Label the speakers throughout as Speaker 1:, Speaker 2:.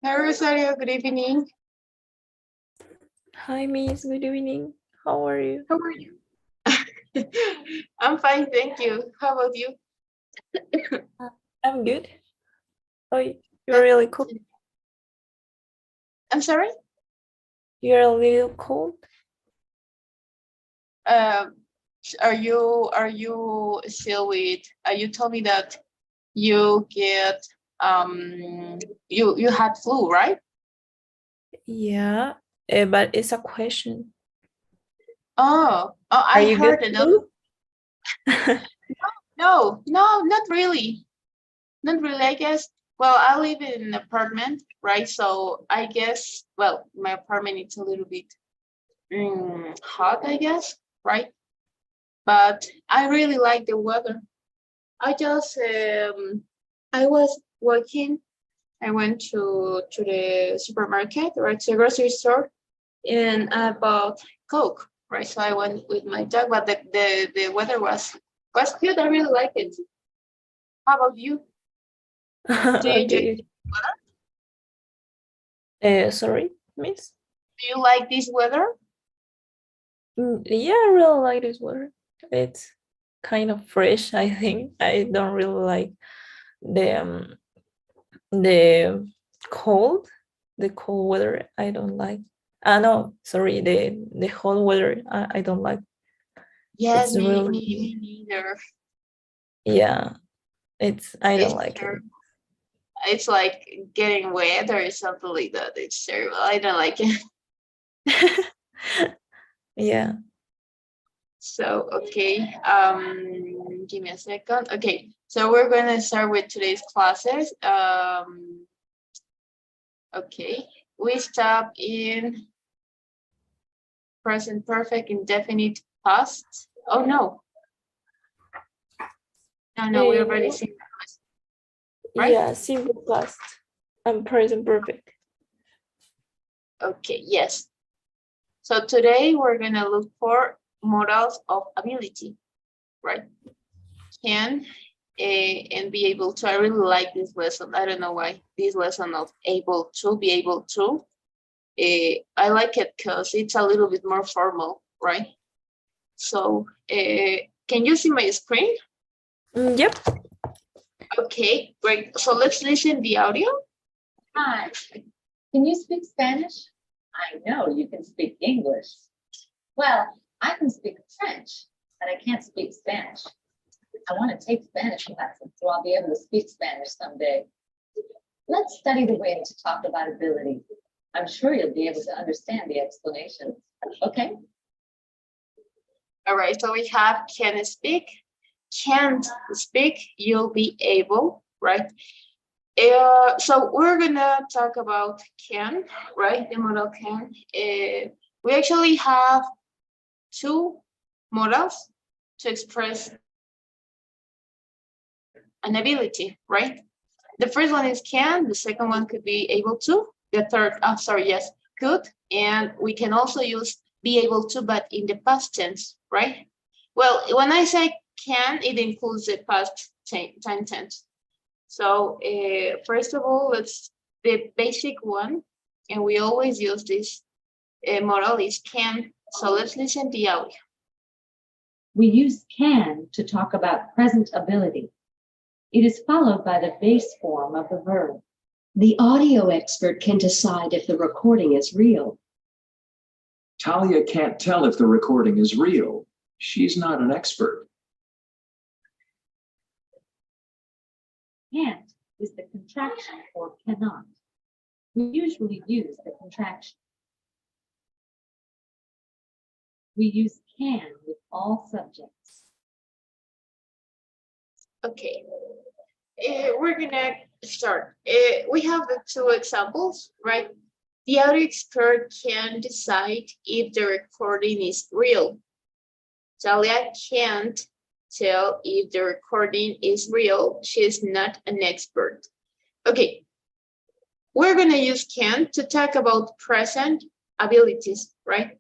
Speaker 1: Hi, Rosario. Good evening.
Speaker 2: Hi, Miss. Good evening. How are you?
Speaker 1: How are you? I'm fine, thank you. How about you?
Speaker 2: I'm good. Oh, you're really cool.
Speaker 1: I'm sorry?
Speaker 2: You're a little cold.
Speaker 1: Are you still with? You told me that you get you had flu, right?
Speaker 2: Yeah, but it's a question.
Speaker 1: Oh,
Speaker 2: Are
Speaker 1: I
Speaker 2: you good
Speaker 1: heard another.
Speaker 2: too?
Speaker 1: No, not really. Not really, I guess. Well, I live in an apartment, right? So I guess, well, my apartment is a little bit hot, I guess, right? But I really like the weather. I just, I was working. I went to the supermarket, right, to the grocery store, and I bought Coke, right? So I went with my dog, but the weather was good. I really like it. How about you? Do you enjoy?
Speaker 2: Okay. Sorry, Miss.
Speaker 1: Do you like this weather?
Speaker 2: Yeah, I really like this weather. It's kind of fresh, I think. I don't really like the the cold, the cold weather. I don't like. No, sorry, the hot weather. I don't like.
Speaker 1: Yes,
Speaker 2: It's
Speaker 1: me,
Speaker 2: really,
Speaker 1: me, me neither.
Speaker 2: yeah. I don't
Speaker 1: It's
Speaker 2: like it.
Speaker 1: terrible. It's like getting wet or something like that. It's terrible. I don't like it.
Speaker 2: Yeah.
Speaker 1: So, okay, give me a second. Okay, so we're going to start with today's classes. Okay, we stop in present perfect indefinite past. Oh, no. No, we already
Speaker 2: Uh,
Speaker 1: seen that, right?
Speaker 2: yeah, simple past and present perfect.
Speaker 1: Okay, yes. So today we're going to look for modals of ability, right? Can and be able to. I really like this lesson. I don't know why. This lesson of able to, be able to. I like it because it's a little bit more formal, right? So can you see my screen?
Speaker 2: Yep.
Speaker 1: Okay, great. So let's listen the audio.
Speaker 3: Hi, can you speak Spanish? I know you can speak English. Well, I can speak French, but I can't speak Spanish. I want to take Spanish lessons, so I'll be able to speak Spanish someday. Let's study the way to talk about ability. I'm sure you'll be able to understand the explanations. Okay?
Speaker 1: All right, so we have can speak, can't speak, you'll be able, right? So we're gonna talk about can, right? The modal can. We actually have two models to express an ability, right? The first one is can, the second one could be able to, the third, yes, could, and we can also use be able to, but in the past tense, right? Well, when I say can, it includes the past time tense. So first of all, the basic one, and we always use this model is can. So let's listen to the audio.
Speaker 3: We use can to talk about present ability. It is followed by the base form of the verb.
Speaker 4: The audio expert can decide if the recording is real.
Speaker 5: Talia can't tell if the recording is real. She's not an expert.
Speaker 3: Can't is the contraction for cannot. We usually use the contraction. We use can with all subjects.
Speaker 1: Okay, we're gonna start. We have the two examples, right? The audio expert can decide if the recording is real. Talia can't tell if the recording is real. She's not an expert. Okay, we're gonna use can to talk about present abilities, right?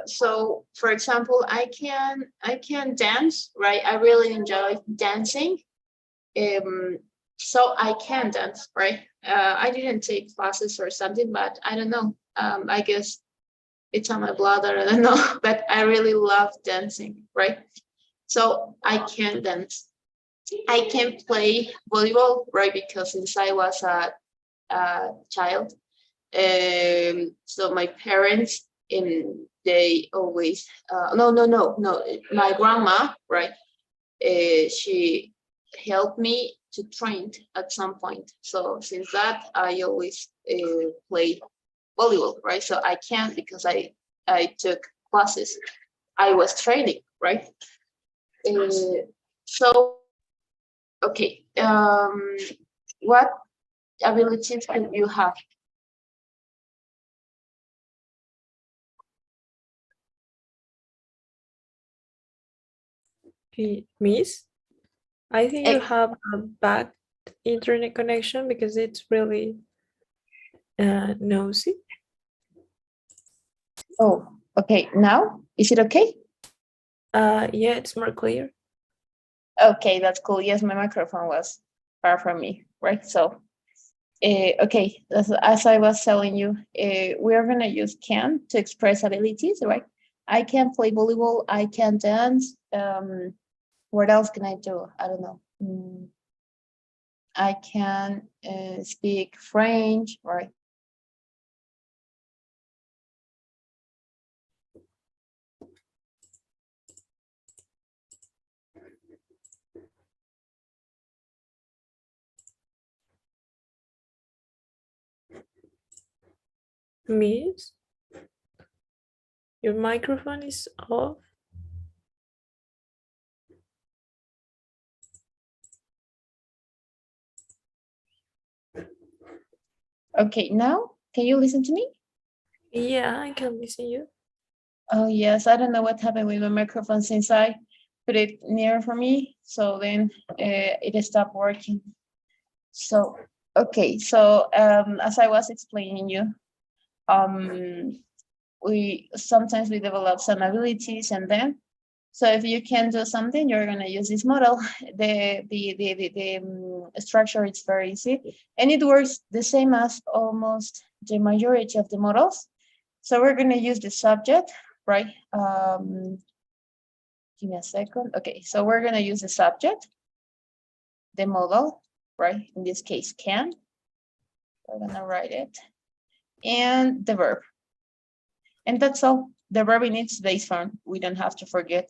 Speaker 1: So for example, I can dance, right? I really enjoy dancing. So I can dance, right? I didn't take classes or something, but I don't know. I guess it's on my blood, or I don't know, but I really love dancing, right? So I can dance. I can play volleyball, right? Because since I was a child, so my parents, they always, no, my grandma, right? She helped me to train at some point. So since that, I always play volleyball, right? So I can because I took classes. I was training, right? So okay, what abilities do you have?
Speaker 2: Miss, I think you
Speaker 1: Eh,
Speaker 2: have a bad internet connection because it's really noisy.
Speaker 1: oh, okay. Now is it okay?
Speaker 2: Yeah, it's more clear.
Speaker 1: Okay, that's cool. Yes, my microphone was far from me, right? So, okay, as I was telling you, we are gonna use can to express abilities, right? I can play volleyball. I can dance. What else can I do? I don't know. I can speak French, right?
Speaker 2: Miss, your microphone is off.
Speaker 1: Okay, now can you listen to me?
Speaker 2: Yeah, I can listen you.
Speaker 1: Oh yes, I don't know what happened with my microphone since I put it near for me, so then it stopped working. So okay, so as I was explaining you, um, we sometimes we develop some abilities, and then so if you can do something, you're gonna use this model. The structure is very easy, and it works the same as almost the majority of the models. So we're gonna use the subject, right? Give me a second. Okay, so we're gonna use the subject, the model, right? In this case, can. We're gonna write it, and the verb, and that's all. The verb in its base form. We don't have to forget.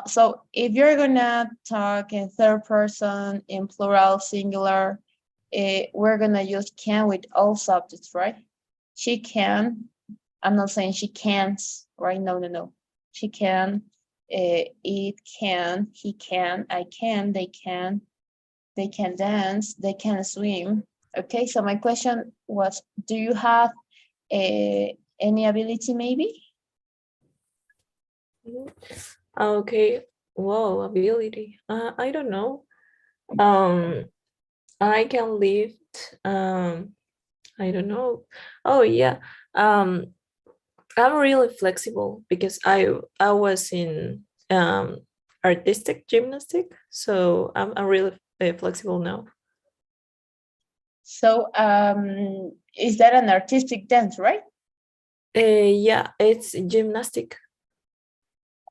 Speaker 1: So if you're gonna talk in third person, in plural, singular, we're gonna use can with all subjects, right? She can. I'm not saying she can't, right? No, no, no. She can. It can. He can. I can. They can. They can dance. They can swim. Okay. So my question was, do you have any ability, maybe?
Speaker 2: Mhm. Okay. Wow, ability. I don't know. Um, I can lift. I don't know. Oh yeah. Um, I'm really flexible because I was in artistic gymnastic, so I'm really flexible now.
Speaker 1: So is that an artistic dance, right?
Speaker 2: Yeah, it's gymnastic.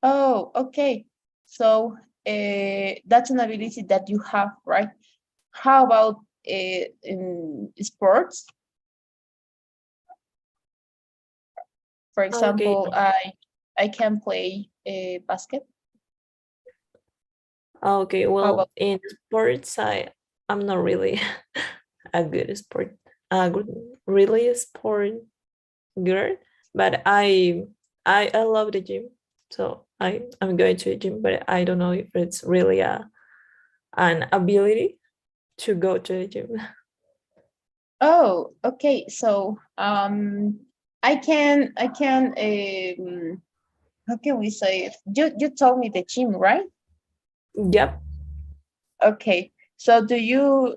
Speaker 1: Oh, okay. So that's an ability that you have, right? How about in sports? For
Speaker 2: Okay.
Speaker 1: example, I can play basket.
Speaker 2: Okay.
Speaker 1: How
Speaker 2: Well,
Speaker 1: about
Speaker 2: in sports, I'm not really a good sport, really a sport girl, but I love the gym, so I'm going to the gym, but I don't know if it's really an ability to go to the gym.
Speaker 1: oh, okay. So I can how can we say it? You told me the gym, right?
Speaker 2: Yep.
Speaker 1: Okay. So do you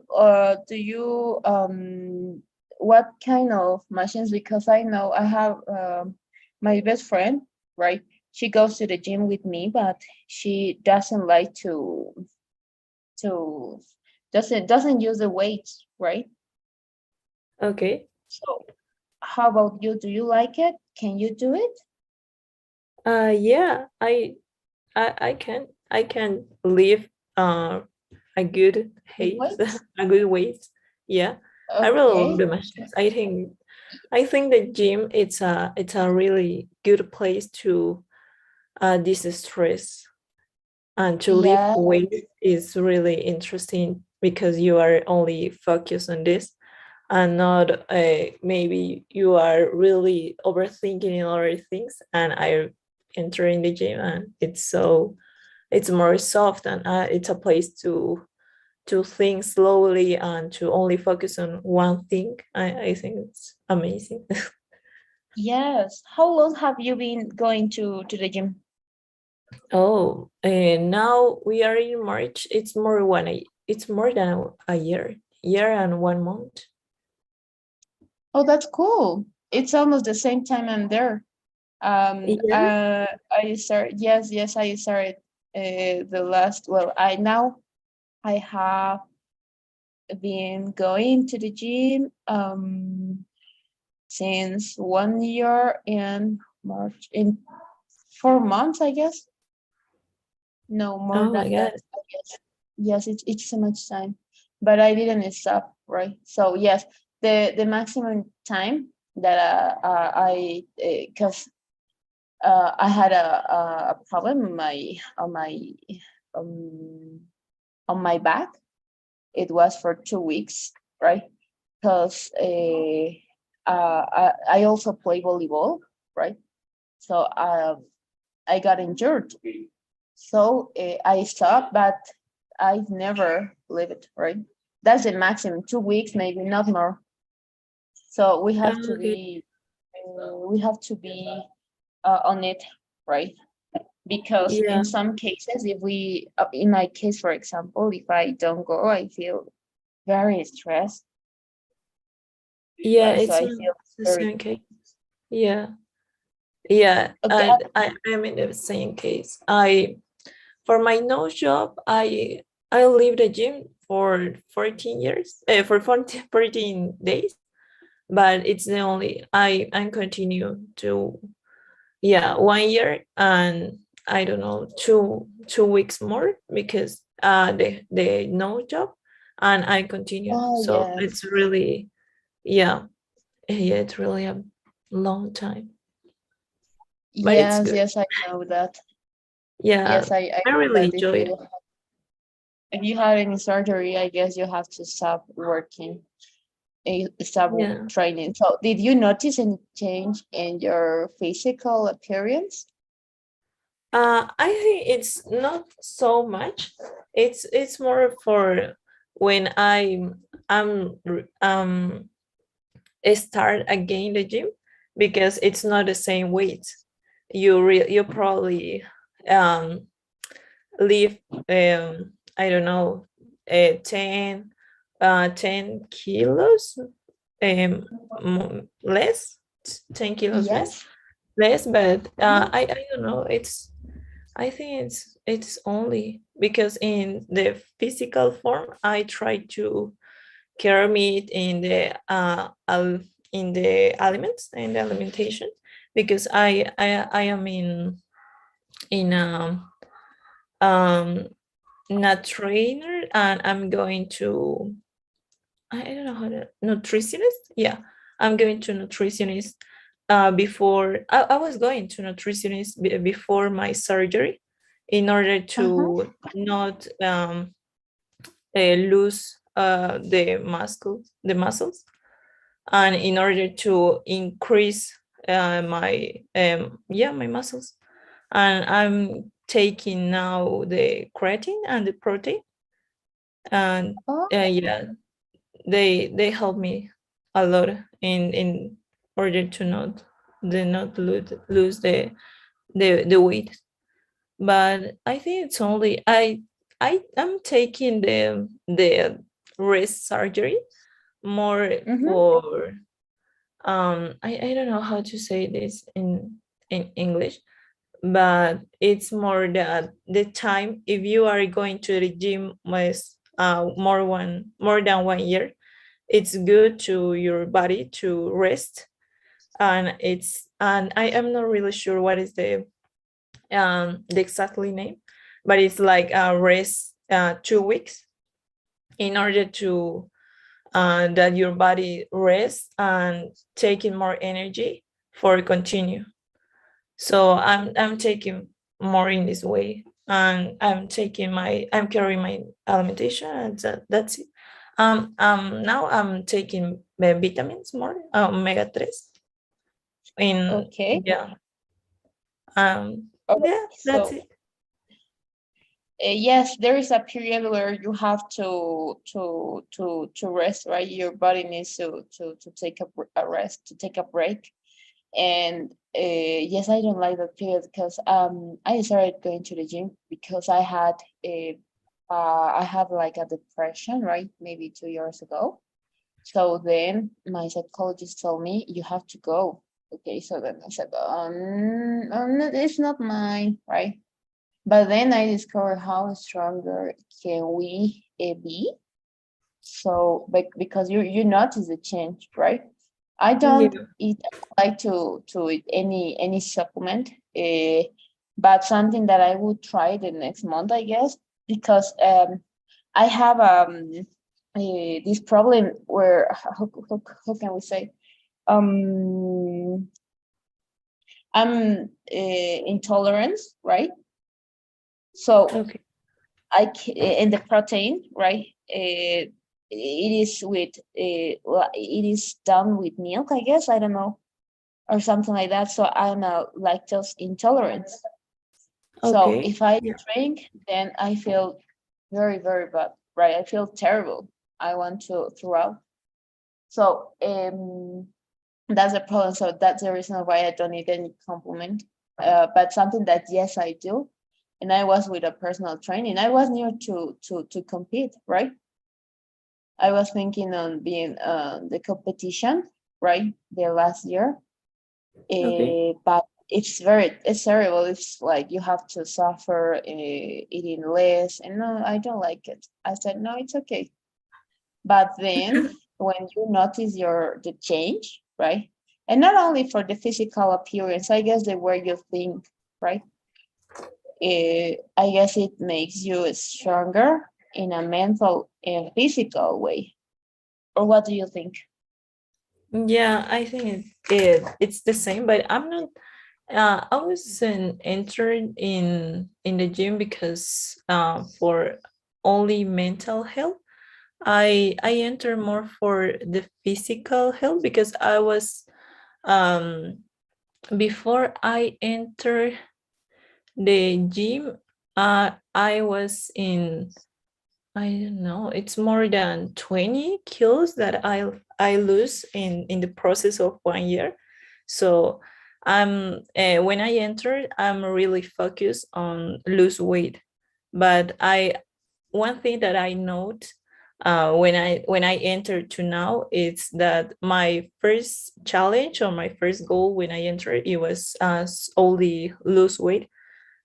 Speaker 1: what kind of machines? Because I know I have my best friend, right? She goes to the gym with me, but she doesn't like to doesn't use the weights, right?
Speaker 2: Okay.
Speaker 1: So how about you? Do you like it? Can you do it?
Speaker 2: Yeah, I can live a good
Speaker 1: With
Speaker 2: height,
Speaker 1: weights?
Speaker 2: a good weight. Yeah, I really love
Speaker 1: Okay.
Speaker 2: the machines. I think the gym it's a really good place to distress, and to lift
Speaker 1: Yeah.
Speaker 2: weight is really interesting because you are only focused on this, and not maybe you are really overthinking other things. And I enter in the gym, and it's more soft, and it's a place to think slowly and to only focus on one thing. I think it's amazing.
Speaker 1: Yes. How long have you been going to the gym?
Speaker 2: Oh, and now we are in March. It's more than a year and 1 month.
Speaker 1: Oh, that's cool. It's almost the same time I'm there.
Speaker 2: Yeah.
Speaker 1: I start. Yes, yes. I started the last. Well, I have been going to the gym since 1 year in March, in 4 months, I guess. No, more
Speaker 2: Oh my
Speaker 1: than
Speaker 2: God.
Speaker 1: that, I guess. Yes, it's so much time, but I didn't stop, right? So yes, the maximum time that I because I had a problem um, on my back. It was for 2 weeks, right? Because I also play volleyball, right? So I got injured. So I stopped, but I've never lived, right? That's the maximum, 2 weeks, maybe not more. So
Speaker 2: Okay.
Speaker 1: we have to be on it, right? Because
Speaker 2: Yeah.
Speaker 1: in some cases, if we, in my case, for example, if I don't go, I feel very stressed,
Speaker 2: Yeah,
Speaker 1: right? So
Speaker 2: it's
Speaker 1: I
Speaker 2: not
Speaker 1: feel
Speaker 2: the
Speaker 1: very
Speaker 2: same case. Yeah. Yeah.
Speaker 1: okay.
Speaker 2: And I'm in the same case. For my nose job, I leave the gym for 14 years, for 14 days, but it's the only I continue to, yeah, 1 year, and I don't know, 2 weeks more, because the no job, and I continue.
Speaker 1: Oh
Speaker 2: So
Speaker 1: yes,
Speaker 2: it's really, yeah, yeah, it's really a long time, but it's
Speaker 1: yes,
Speaker 2: good.
Speaker 1: yes. I know that.
Speaker 2: Yeah,
Speaker 1: Yes, I
Speaker 2: I
Speaker 1: know
Speaker 2: really
Speaker 1: that
Speaker 2: enjoy it.
Speaker 1: if you had any surgery, I guess you have to stop working, stop
Speaker 2: Yeah.
Speaker 1: training. So, did you notice any change in your physical appearance?
Speaker 2: I think it's not so much. It's more for when start again the gym, because it's not the same weight. You probably um lift, I don't know, 10 kilos, less, 10 kilos
Speaker 1: Yes.
Speaker 2: less, but
Speaker 1: Uh-huh.
Speaker 2: I don't know, I think it's only because in the physical form I try to care meat in the aliments and the alimentation, because I am in um not trainer, and I'm going to, I don't know how to, nutritionist. Yeah, I'm going to nutritionist. Before I was going to nutritionist before my surgery, in order
Speaker 1: Uh-huh.
Speaker 2: to not lose the muscles, and in order to increase my muscles. And I'm taking now the creatine and the protein, and
Speaker 1: Oh,
Speaker 2: yeah, they help me a lot in order to not lose the weight. But I think it's only I am taking the wrist surgery more
Speaker 1: mm-hmm.
Speaker 2: for, I don't know how to say this in English, but it's more that the time, if you are going to the gym more than 1 year, it's good to your body to rest. And I am not really sure what is the exactly name, but it's like a rest 2 weeks in order to that your body rests and taking more energy for continue. So I'm taking more in this way, and I'm carrying my alimentation, and that's it. Now I'm taking vitamins more, omega 3 in
Speaker 1: Okay.
Speaker 2: yeah.
Speaker 1: Okay.
Speaker 2: Yeah, that's
Speaker 1: So
Speaker 2: it.
Speaker 1: yes, there is a period where you have to rest, right? Your body needs to take a rest, to take a break. And yes, I don't like that period because I started going to the gym because I have like a depression, right? Maybe 2 years ago. So then my psychologist told me you have to go. Okay, so then I said, it's not mine, right? But then I discovered how stronger can we be. So, but because you notice the change, right? I don't
Speaker 2: Yeah.
Speaker 1: eat like to eat any supplement, but something that I would try the next month, I guess, because I have this problem where how can we say um I'm intolerance, right? So
Speaker 2: Okay.
Speaker 1: in the protein, right? It is with it is done with milk, I guess. I don't know, or something like that. So I'm a lactose intolerant. So
Speaker 2: Okay.
Speaker 1: if I
Speaker 2: Yeah.
Speaker 1: drink, then I feel very, very bad, right? I feel terrible. I want to throw out. So that's the problem. So that's the reason why I don't need any compliment. But something that yes, I do. And I was with a personal training. I was near to compete, right? I was thinking on being the competition, right? The last year.
Speaker 2: Okay.
Speaker 1: But it's terrible. It's like you have to suffer eating less, and no, I don't like it. I said no, it's okay. But then when you notice the change, right? And not only for the physical appearance, I guess the way you think, right? I guess it makes you stronger in a mental and physical way. Or what do you think?
Speaker 2: Yeah, I think it's the same, but I'm not. I wasn't entered in the gym because for only mental health. I enter more for the physical health because I was um before I enter the gym. I was in, I don't know, it's more than 20 kilos that I lose in the process of 1 year. So when I entered, I'm really focused on lose weight. But I one thing that I note when I entered to now is that my first challenge or my first goal when I entered, it was only lose weight.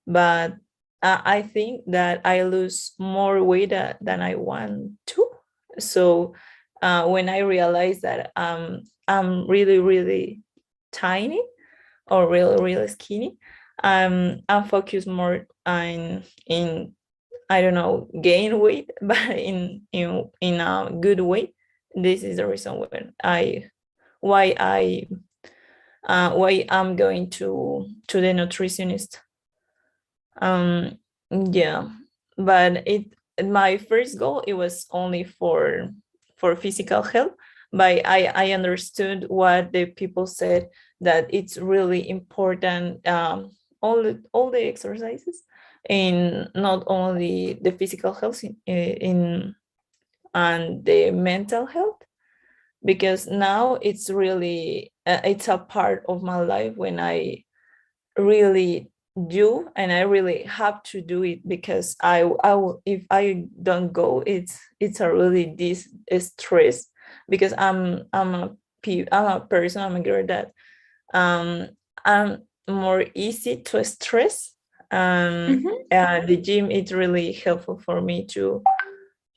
Speaker 2: But I think that I lose more weight than I want to. So when I realized that I'm really, really tiny or really, really skinny, I'm focused more on in, I don't know, gain weight, but in a good way. This is the reason why I why I'm going to the nutritionist. um yeah, but it my first goal, it was only for physical health, but I understood what the people said, that it's really important, all the exercises, and not only the physical health in and the mental health, because now it's really it's a part of my life when I really do, and I really have to do it, because if I don't go, it's a really this stress, because I'm a person, I'm a girl that um I'm more easy to stress.
Speaker 1: Mhm.
Speaker 2: The gym is really helpful for me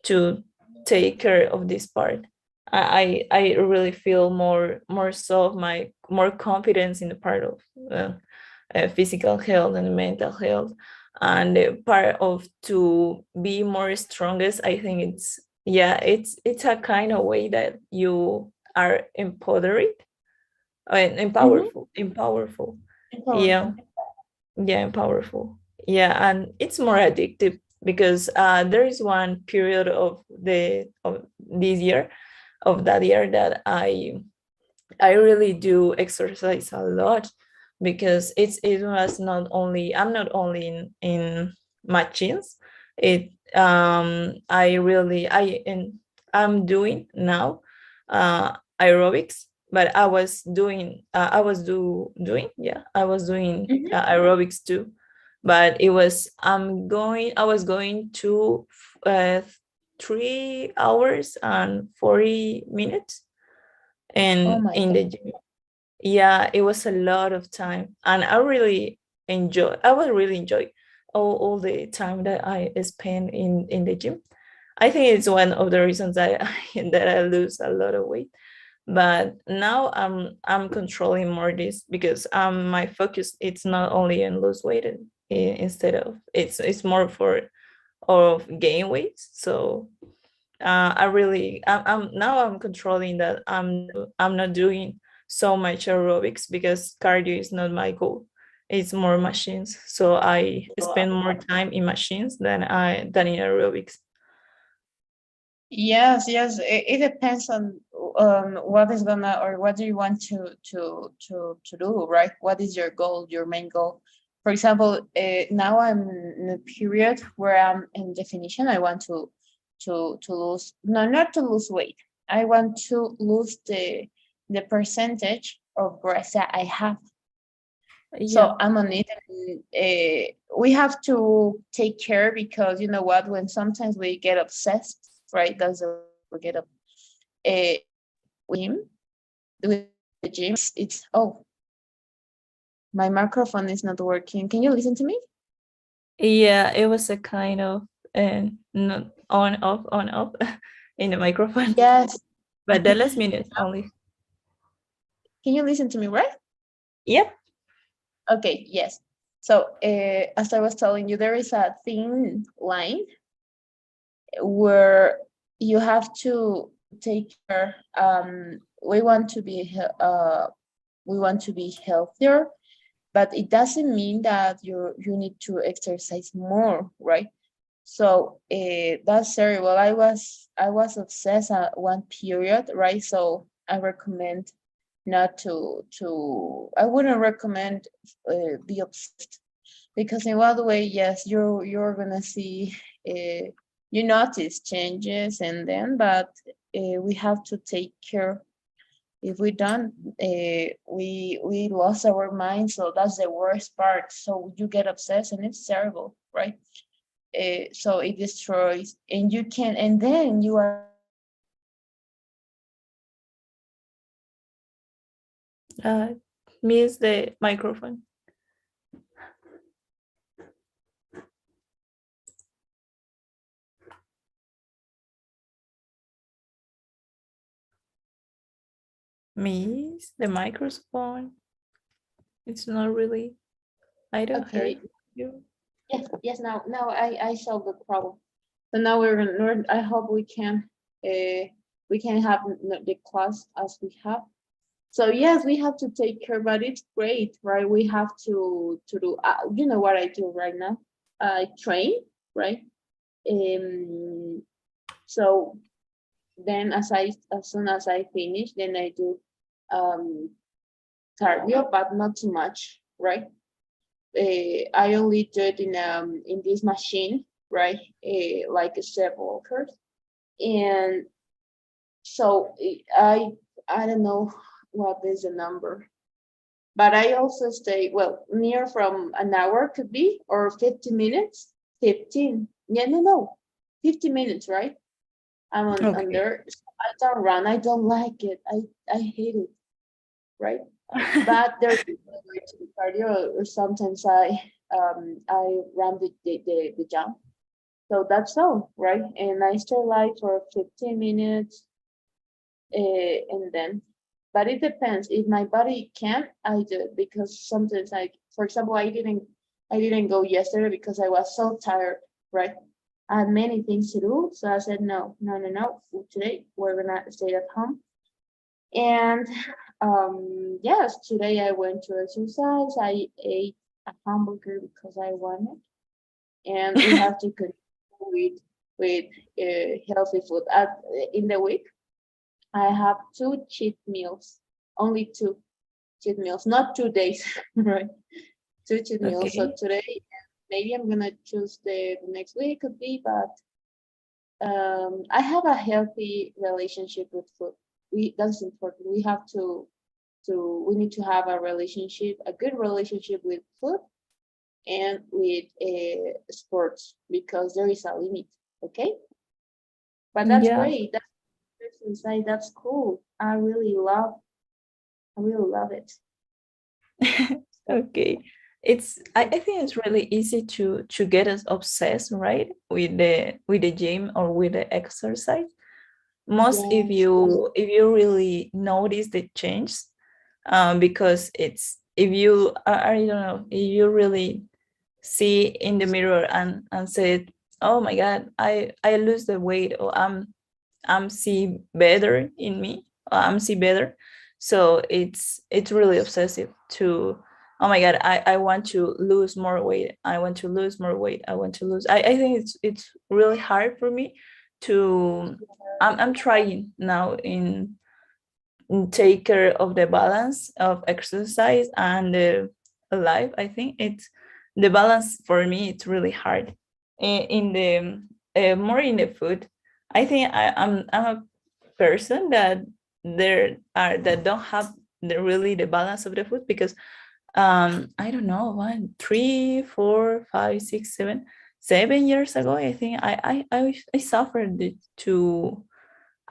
Speaker 2: to take care of this part. I really feel more so my more confidence in the part of physical health and mental health, and the part of to be more strongest. I think it's a kind of way that you are empowered and empowerful. Yeah, yeah, and powerful. Yeah, and it's more addictive because there is one period of this year of that year that I really do exercise a lot, because it was not only I'm not only in machines. It I really I'm doing now aerobics, but I was doing aerobics too, but I was going to 3 hours and 40 minutes
Speaker 1: Oh
Speaker 2: and
Speaker 1: my
Speaker 2: in
Speaker 1: God.
Speaker 2: the gym. Yeah, it was a lot of time, and I would really enjoy all the time that I spend in the gym. I think it's one of the reasons that that I lose a lot of weight. But now I'm controlling more this, because my focus it's not only in lose weight, instead of it's more for of gain weight. So I'm now I'm controlling that. I'm not doing so much aerobics, because cardio is not my goal. It's more machines. So I spend more time in machines than in aerobics.
Speaker 1: Yes, yes. It depends on what is gonna or what do you want to do, right? What is your goal, your main goal? For example, now I'm in a period where I'm in definition. I want to lose, no, not to lose weight. I want to lose the percentage of breast that I have.
Speaker 2: Yeah.
Speaker 1: So I'm on it. And, we have to take care, because you know what? When sometimes we get obsessed, right? That's the we get up. Uh, gym with the gym. It's oh, my microphone is not working. Can you listen to me?
Speaker 2: Yeah, it was a kind of not on off in the microphone,
Speaker 1: Yes.
Speaker 2: but the last minute only.
Speaker 1: Can you listen to me, right?
Speaker 2: Yep.
Speaker 1: Okay. Yes. So as I was telling you, there is a thin line where you have to take care. We want to be healthier, but it doesn't mean that you need to exercise more, right? So that's terrible. I was obsessed at one period, right? So I recommend not I wouldn't recommend be obsessed, because in one way, yes, you're gonna see you notice changes, and then but we have to take care. If we don't, we lost our mind. So that's the worst part. So you get obsessed, and it's terrible, right? So it destroys, and you can, and then you are
Speaker 2: Miss the microphone. Miss the microphone. It's not really. I don't hear
Speaker 1: okay.
Speaker 2: you.
Speaker 1: Yes, yes. Now I solved the problem. So now we're gonna learn. I hope we can have the class as we have. So yes, we have to take care, but it's great, right? We have to do. You know what I do right now? I train, right? So then as soon as I finish, then I do um cardio, but not too much, right? I only do it in this machine, right? Like a step walkers, and so I don't know what is the number, but I also stay well near from an hour could be, or 50 minutes. 15. Yeah, no. 50 minutes, right? I'm on
Speaker 2: Okay.
Speaker 1: there. So I don't run. I don't like it. I hate it, right? But there's way to the cardio, or sometimes I run the jump. So that's all, right? And I stay live for 15 minutes, and then, but it depends. If my body can, I do it because sometimes, like for example, I didn't go yesterday because I was so tired, right? I had many things to do, so I said no, no, no, no. Today we're gonna stay at home. And yes, today I went to exercise. I ate a hamburger because I wanted, and we have to continue with healthy food. In the week, I have 2 cheat meals, only 2 cheat meals, not 2 days, right? 2 cheat meals. So
Speaker 2: Okay.
Speaker 1: today, maybe I'm gonna choose the next week could be, but I have a healthy relationship with food. That's important. We need to have a good relationship with food and with sports because there is a limit. Okay, but that's
Speaker 2: Yeah.
Speaker 1: great. That's exercise. That's cool. I really love it.
Speaker 2: Okay. I think it's really easy to get us obsessed, right? With the gym or with the exercise. Most
Speaker 1: Yes.
Speaker 2: if you really notice the change, because it's if you I don't know, if you really see in the mirror and say, oh my god, I lose the weight, or I'm see better in me, or I'm see better. So it's really obsessive to, oh my god, I want to lose more weight, I want to lose more weight, I want to lose. I think it's really hard for me to, I'm trying now in take care of the balance of exercise and life. I think it's the balance for me, it's really hard. In the more in the food, I think I'm a person that there are that don't have really the balance of the food, because I don't know, 7 years ago, I think I suffered to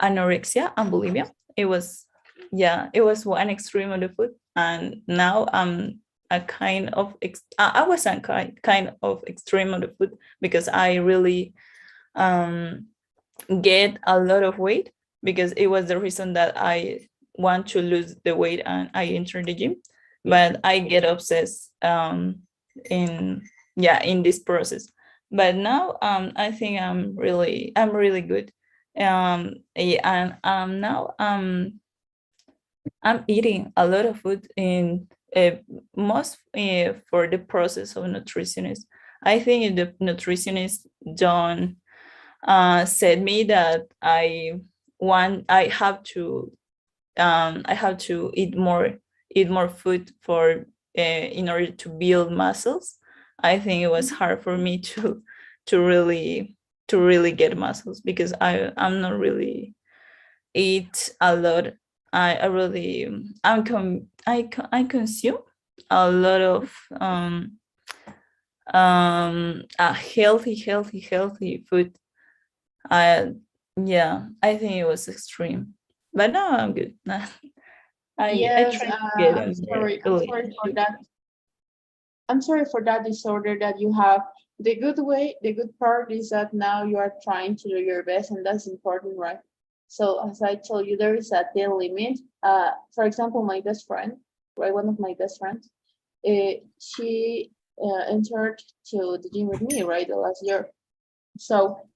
Speaker 2: anorexia and bulimia. It was, yeah, it was one extreme of the food, and now I'm a kind of I was a kind of extreme of the food, because I really um get a lot of weight, because it was the reason that I want to lose the weight and I enter the gym. But I get obsessed in, yeah, in this process. But now I think I'm really good. And now I'm eating a lot of food in most for the process of nutritionist. I think the nutritionist don't said me that I have to eat more food for in order to build muscles. I think it was hard for me to really to really get muscles, because I'm not really eat a lot. I really I consume a lot of a healthy food. I Yeah, I think it was extreme, but now I'm good. I
Speaker 1: Yes.
Speaker 2: try to get a
Speaker 1: I'm
Speaker 2: more
Speaker 1: sorry. I'm sorry for
Speaker 2: relationship.
Speaker 1: that. I'm sorry for that disorder that you have. The good part is that now you are trying to do your best, and that's important, right? So as I told you, there is a day limit. For example, my best friend, right, one of my best friends, she entered to the gym with me, right, the last year. So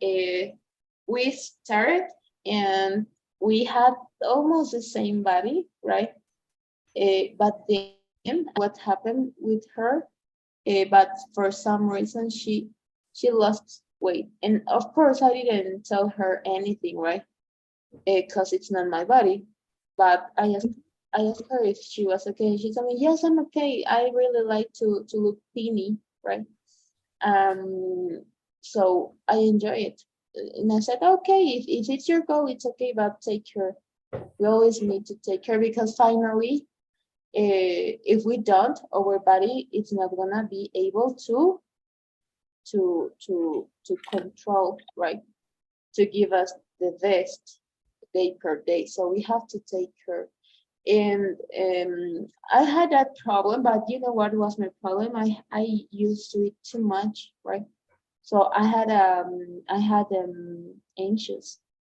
Speaker 1: we started, and we had almost the same body, right? But then what happened with her, but for some reason she lost weight, and of course I didn't tell her anything, right? Because it's not my body. But I asked her if she was okay. She told me, yes, I'm okay. I really like to look thinny, right? um so I enjoy it, and I said, okay, if it's your goal, it's okay, but take care. We always need to take care, because finally, if we don't, our body is not gonna be able to control, right? To give us the best day per day. So we have to take care. And I had that problem, but you know what was my problem? I used to eat too much, right? So I had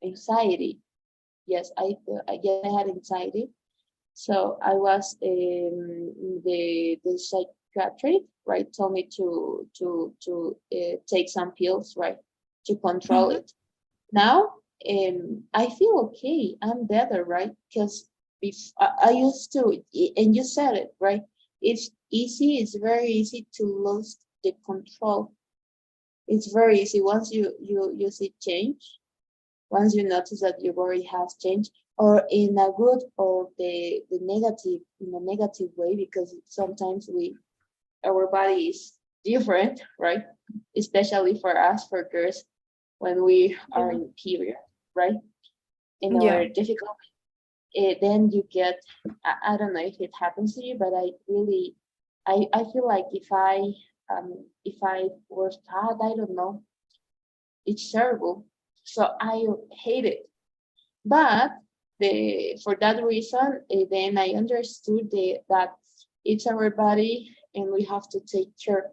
Speaker 1: anxiety. Yes, I had anxiety. So I was the psychiatrist, right, told me to take some pills, right, to control
Speaker 2: Mhm.
Speaker 1: it. Now I feel okay. I'm better, right? Because I used to, and you said it, right? It's easy. It's very easy to lose the control. It's very easy once you see change. Once you notice that your body has changed, or in a good or the negative, in a negative way, because sometimes our body is different, right? Especially for us, for girls, when we are
Speaker 2: Yeah.
Speaker 1: in period, right? In
Speaker 2: Yeah.
Speaker 1: our difficult, then you get, I don't know if it happens to you, but I really, I feel like if I was fat, I don't know, it's terrible. So I hate it. But for that reason, then I understood that it's our body and we have to take care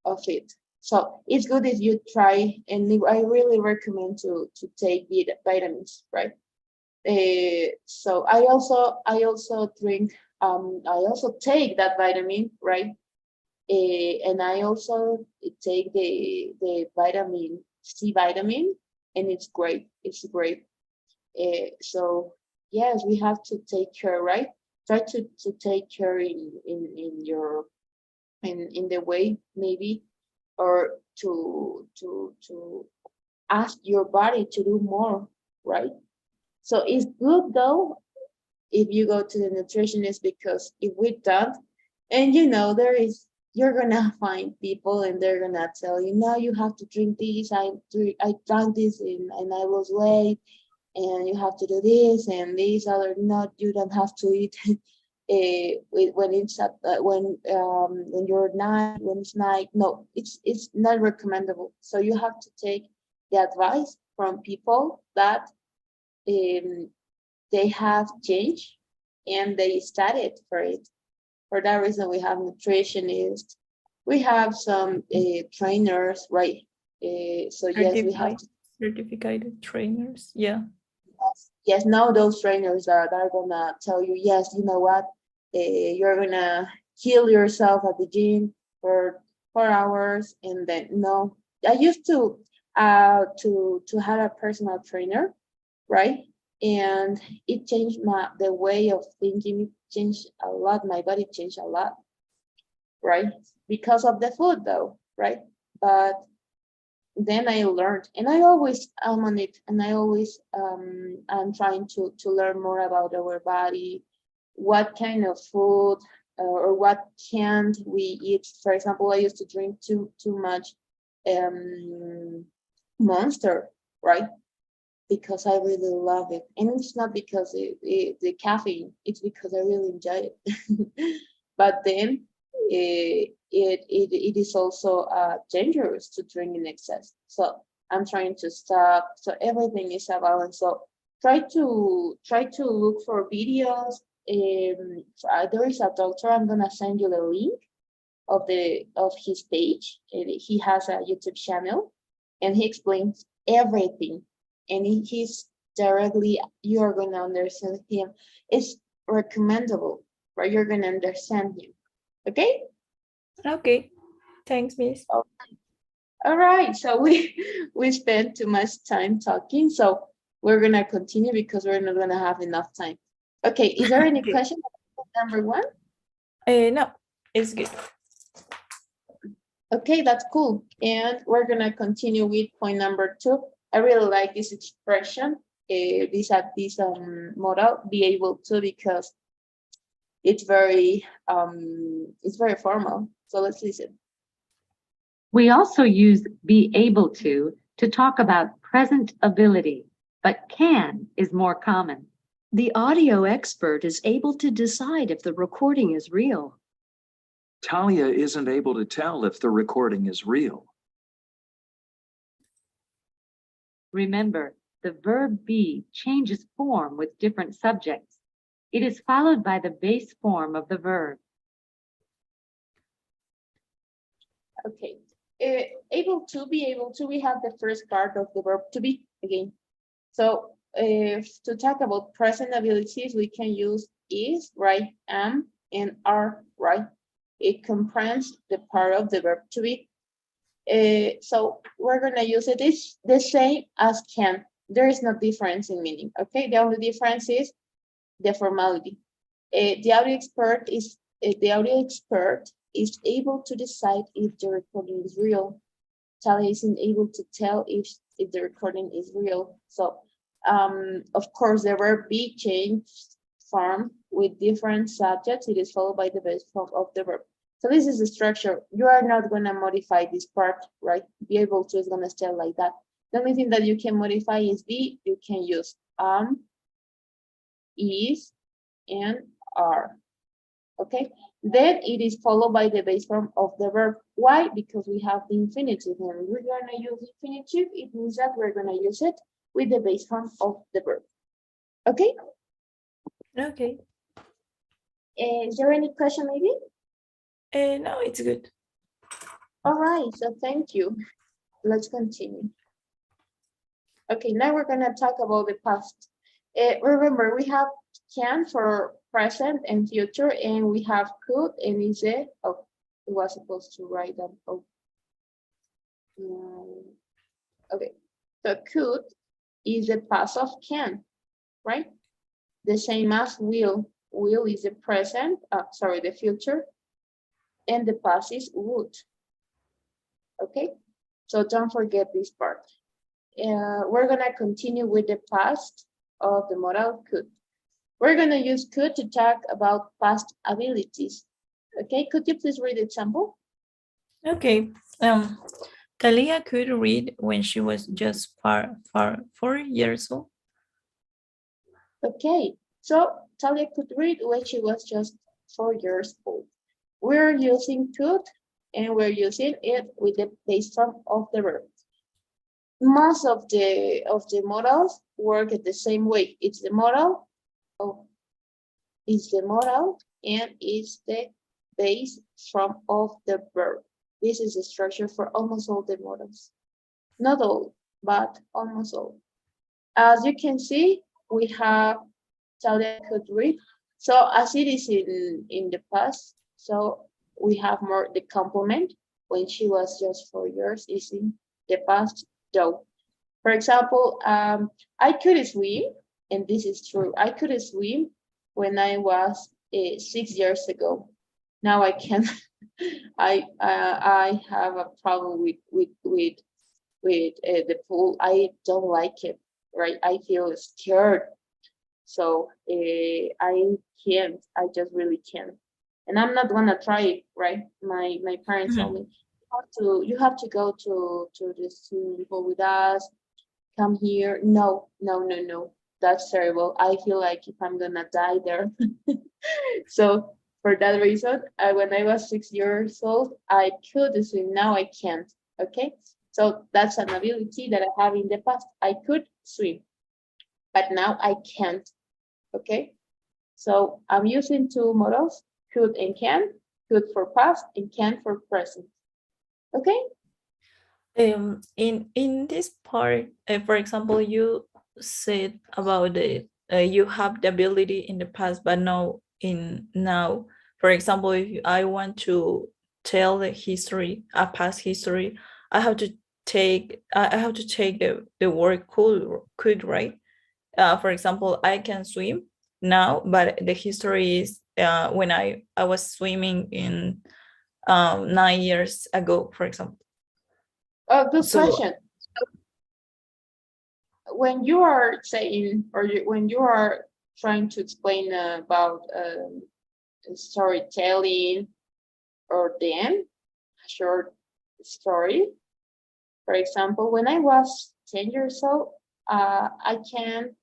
Speaker 1: of it. So it's good if you try, and I really recommend to take vitamins, right? So I also drink, I also take that vitamin, right? And I also take the vitamin C vitamin, and it's great. It's great. So yes, we have to take care, right? Try to take care in your in the way, maybe, or to ask your body to do more, right? So it's good though if you go to the nutritionist, because if we don't, and you're gonna find people and they're gonna tell you, no, you have to drink this. I drank this and I was late, and you have to do this and these other, not, you don't have to eat when it's when you're night, when it's night. No, it's not recommendable. So you have to take the advice from people that um, they have changed and they studied for it. For that reason, we have nutritionists, we have some trainers, right? So yes, we have
Speaker 2: Certified
Speaker 1: to.
Speaker 2: certified trainers. Yeah.
Speaker 1: Yes, now those trainers are gonna tell you, yes, you know what, you're gonna kill yourself at the gym for 4 hours, and then no. I used to have a personal trainer, right? And it changed the way of thinking. It changed a lot. My body changed a lot, right? Because of the food, though, right? But then I learned, and I always am on it, and I always am trying to learn more about our body, what kind of food or what can't we eat. For example, I used to drink too much um, Monster, right? Because I really love it, and it's not because the caffeine; it's because I really enjoy it. But then it is also dangerous to drink in excess. So I'm trying to stop. So everything is a balance. So try to look for videos. There is a doctor. I'm gonna send you the link of his page. He has a YouTube channel, and he explains everything. And he's directly, you're gonna understand him. It's recommendable, right? You're gonna understand him. Okay.
Speaker 2: Okay. Thanks, Miss.
Speaker 1: All right, so we spent too much time talking, so we're gonna continue because we're not gonna have enough time. Okay, is there any
Speaker 2: Okay.
Speaker 1: question about number one?
Speaker 2: No, it's good.
Speaker 1: Okay, that's cool. And we're gonna continue with point number two. I really like this expression, this model, be able to, because it's very formal. So let's listen.
Speaker 3: We also use be able to talk about present ability, but can is more common.
Speaker 4: The audio expert is able to decide if the recording is real.
Speaker 5: Talia isn't able to tell if the recording is real.
Speaker 3: Remember, the verb be changes form with different subjects. It is followed by the base form of the verb.
Speaker 1: Okay. able to, we have the first part of the verb to be again. So if to talk about present abilities, we can use is, right, am, and are, right? It comprehends the part of the verb to be. So we're gonna use it is the same as can. There is no difference in meaning, okay? The only difference is the formality. The audio expert is able to decide if the recording is real. Talia isn't able to tell if the recording is real. So, of course, the verb be changed form with different subjects. It is followed by the base form of the verb. So this is the structure. You are not going to modify this part, right? Be able to is going to stay like that. The only thing that you can modify is be. You can use is, and are. Okay, then it is followed by the base form of the verb. Why? Because we have the infinitive, and we're going to use infinitive. It means that we're going to use it with the base form of the verb. Okay.
Speaker 2: Okay.
Speaker 1: Is there any question maybe?
Speaker 2: No, it's good.
Speaker 1: All right, so thank you. Let's continue. Okay, now we're going to talk about the past. Remember, we have can for present and future, and we have could and is it. Oh, it was supposed to write that. Oh. Okay, so could is the past of can, right? The same as will. Will is the present, sorry, the future, and the past is would. Okay, so don't forget this part. We're gonna continue with the past of the modal could. We're gonna use could to talk about past abilities. Okay, could you please read the example?
Speaker 2: Okay. Talia could read when she was just 4 years old.
Speaker 1: Okay, so Talia could read when she was just 4 years old. We're using could, and we're using it with the base form of the verb. Most of the modals work at the same way. It's the modal, and it's the base form of the verb. This is the structure for almost all the modals. Not all, but almost all. As you can see, we have Talia could read. So as it is in the past, so we have more the complement when she was just 4 years is in the past though. For example, I could swim, and this is true. I could swim when I was 6 years ago. Now I can't. I have a problem with the pool. I don't like it, right? I feel scared. So I can't. I just really can't. And I'm not gonna try it, right? My parents told me you have to go to this swimming pool with us. Come here. No. That's terrible. I feel like if I'm gonna die there. So for that reason, when I was 6 years old, I could swim. Now I can't. Okay. So that's an ability that I have in the past. I could swim, but now I can't. Okay. So I'm using two modals, could and can. Could for past and can for present. Okay.
Speaker 2: In this part, for example, you said about the you have the ability in the past, but now for example, if I want to tell the history, a past history, I have to take the word could, right? For example, I can swim now, but the history is when I was swimming in 9 years ago, for example.
Speaker 1: Oh, good question. When you are saying, or when you are trying to explain about storytelling, or then a short story, for example, when I was 10 years old, I can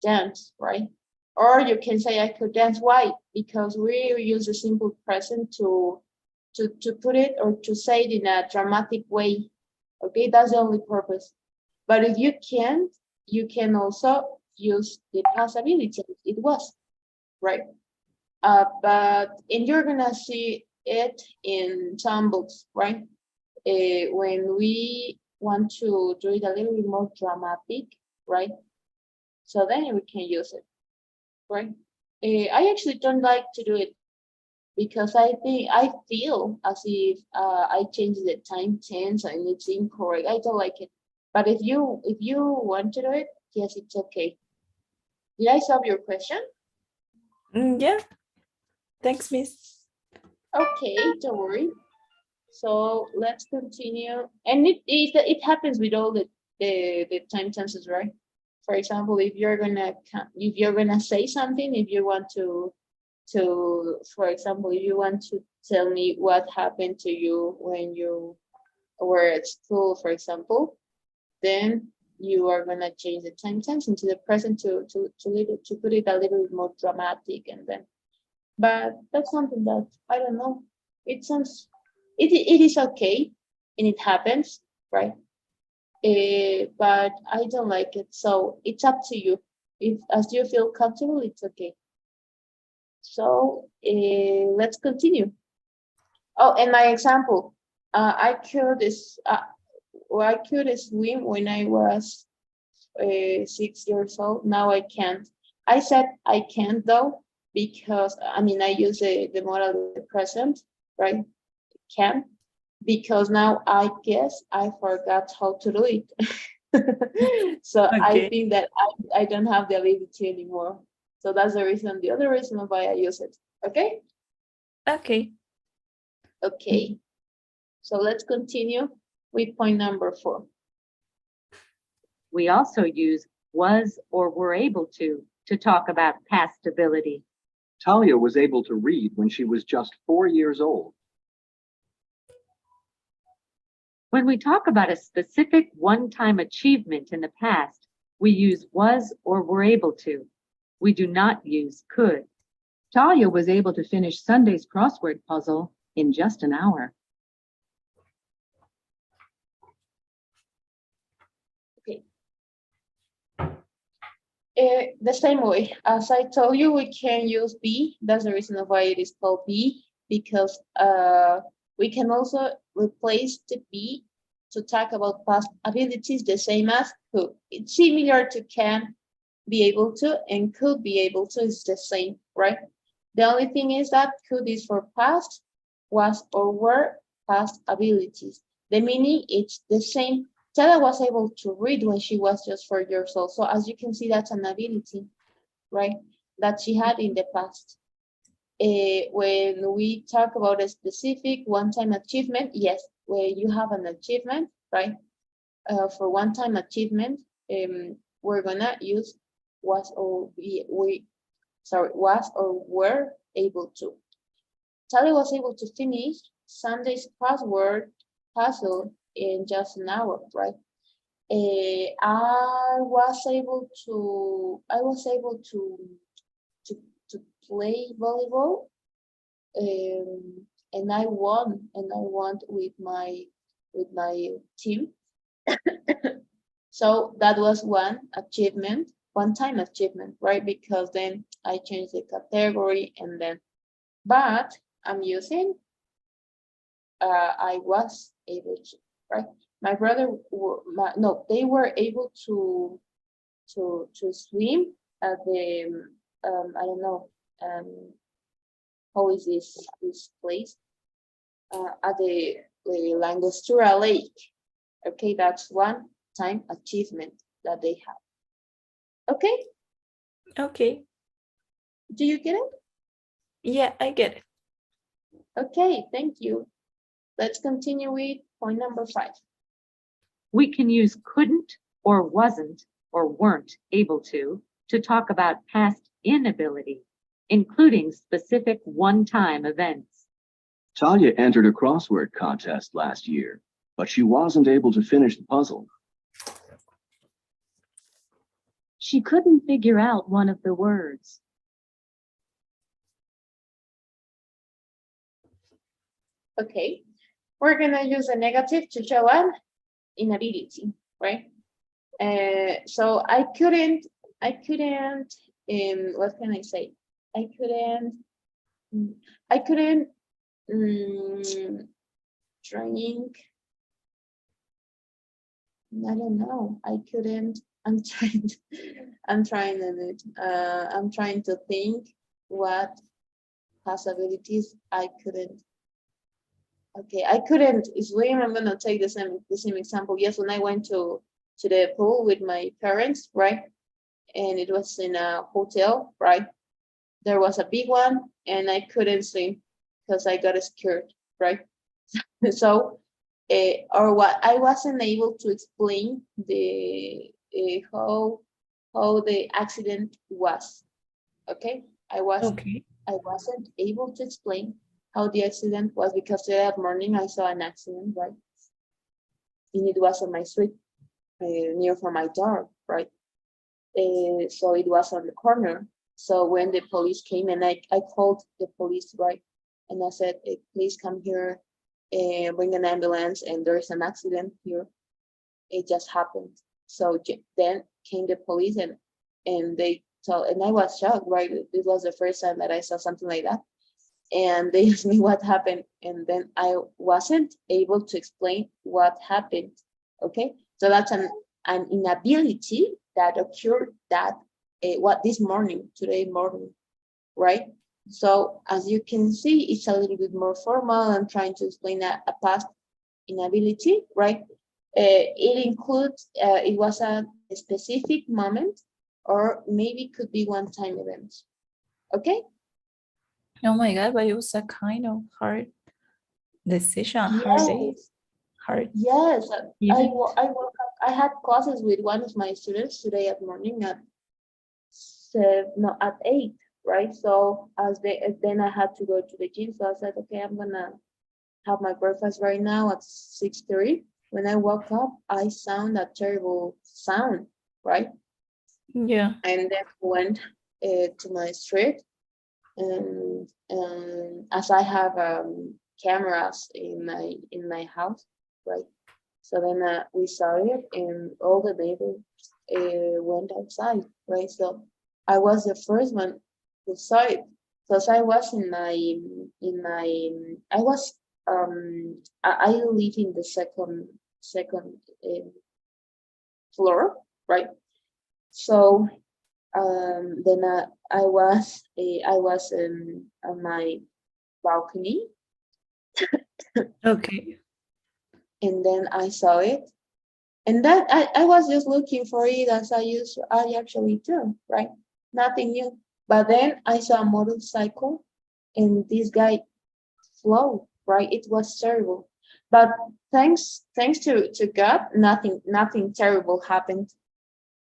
Speaker 1: dance, right? Or you can say I could dance. Why? Because we use the simple present to put it or to say it in a dramatic way. Okay, that's the only purpose. But if you can't, you can also use the past ability. It was, right? And you're gonna see it in some books, right? When we want to do it a little bit more dramatic, right? So then we can use it, right? I actually don't like to do it because I feel as if I changed the time tense and it's incorrect. I don't like it. But if you want to do it, yes, it's okay. Did I solve your question?
Speaker 2: Yeah. Thanks, Miss.
Speaker 1: Okay, don't worry. So let's continue. And it happens with all the time tenses, right? For example, if you're gonna say something, if you want to for example, if you want to tell me what happened to you when you were at school, for example, then you are gonna change the time tense into the present to put it a little bit more dramatic, and then. But that's something that I don't know. It sounds it is okay, and it happens, right? But I don't like it, so it's up to you. If as you feel comfortable, it's okay. So let's continue. Oh, and my example, I could swim when I was 6 years old. Now I can't. I said I can't though because I mean I use the modal the present, right? Can because now I guess I forgot how to do it. So I
Speaker 2: Okay.
Speaker 1: think that I don't have the ability anymore. So that's the other reason why I use it. Okay?
Speaker 2: Okay.
Speaker 1: Okay. So let's continue with point number 4.
Speaker 3: We also use was or were able to talk about past ability.
Speaker 5: Talia was able to read when she was just 4 years old.
Speaker 3: When we talk about a specific one-time achievement in the past, we use was or were able to. We do not use could.
Speaker 6: Talia was able to finish Sunday's crossword puzzle in just an hour.
Speaker 1: Okay. The same way, as I told you, we can use be. That's the reason why it is called be, because we can also replace the be to talk about past abilities the same as could. It's similar to can be able to, and could be able to is the same, right? The only thing is that could is for past, was or were past abilities. The meaning is the same. Stella was able to read when she was just 4 years old. So as you can see, that's an ability, right? That she had in the past. When we talk about a specific one-time achievement, yes, where you have an achievement, right? For one-time achievement, we're gonna use was or were able to. Sally was able to finish Sunday's crossword puzzle in just an hour, right? I was able to play volleyball, and I won with my team. So that was one time achievement, right? Because then I changed the category and then, but I'm using I was able to, right? My brother, they were able to swim at the I don't know how is this place at the Langostura Lake. Okay, that's one time achievement that they have. Okay.
Speaker 2: Okay.
Speaker 1: Do you get it?
Speaker 2: Yeah, I get it.
Speaker 1: Okay, thank you. Let's continue with point number 5.
Speaker 3: We can use couldn't or wasn't or weren't able to talk about past inability, including specific one-time events.
Speaker 5: Talia entered a crossword contest last year, but she wasn't able to finish the puzzle.
Speaker 6: She couldn't figure out one of the words.
Speaker 1: Okay, we're gonna use a negative to show an inability, right? So I couldn't, what can I say? I couldn't Drink. I don't know. I couldn't. I'm trying. I'm trying it. I'm trying to think what possibilities I couldn't. Okay, I couldn't swim. I'm gonna take the same example. Yes, when I went to the pool with my parents, right? And it was in a hotel, right? There was a big one, and I couldn't swim because I got scared, right? So, or what I wasn't able to explain the how the accident was. Okay, I
Speaker 2: Okay.
Speaker 1: wasn't able to explain how the accident was because that morning I saw an accident, right? And it was on my street, near from my door, right? So it was on the corner. So when the police came and I called the police, right? And I said, please come here and bring an ambulance, and there's an accident here. It just happened. So then came the police and they told, and I was shocked, right? It was the first time that I saw something like that. And they asked me what happened, and then I wasn't able to explain what happened. Okay, so that's an inability that occurred that today morning, right? So as you can see, it's a little bit more formal. I'm trying to explain a past inability, right? It includes, it was a specific moment, or maybe could be one-time event. Okay?
Speaker 2: Oh my God, but it was a kind of hard decision, hard day,
Speaker 1: Yes,
Speaker 2: hard.
Speaker 1: yes.
Speaker 2: Even.
Speaker 1: I had classes with one of my students today at morning at at 8, right? So then I had to go to the gym. So I said, okay, I'm gonna have my breakfast right now at 6:30. When I woke up, I sound a terrible sound, right?
Speaker 2: Yeah.
Speaker 1: And then went to my street, and as I have cameras in my house, right? So then we saw it, and all the neighbors went outside, right? So I was the first one who saw it, because I was I was I live in the second floor, right? So then I was on my balcony,
Speaker 2: Okay.
Speaker 1: and then I saw it, and that I was just looking for it as I actually do, right? Nothing new. But then I saw a motorcycle, and this guy flew, right? It was terrible. But thanks to God, nothing terrible happened,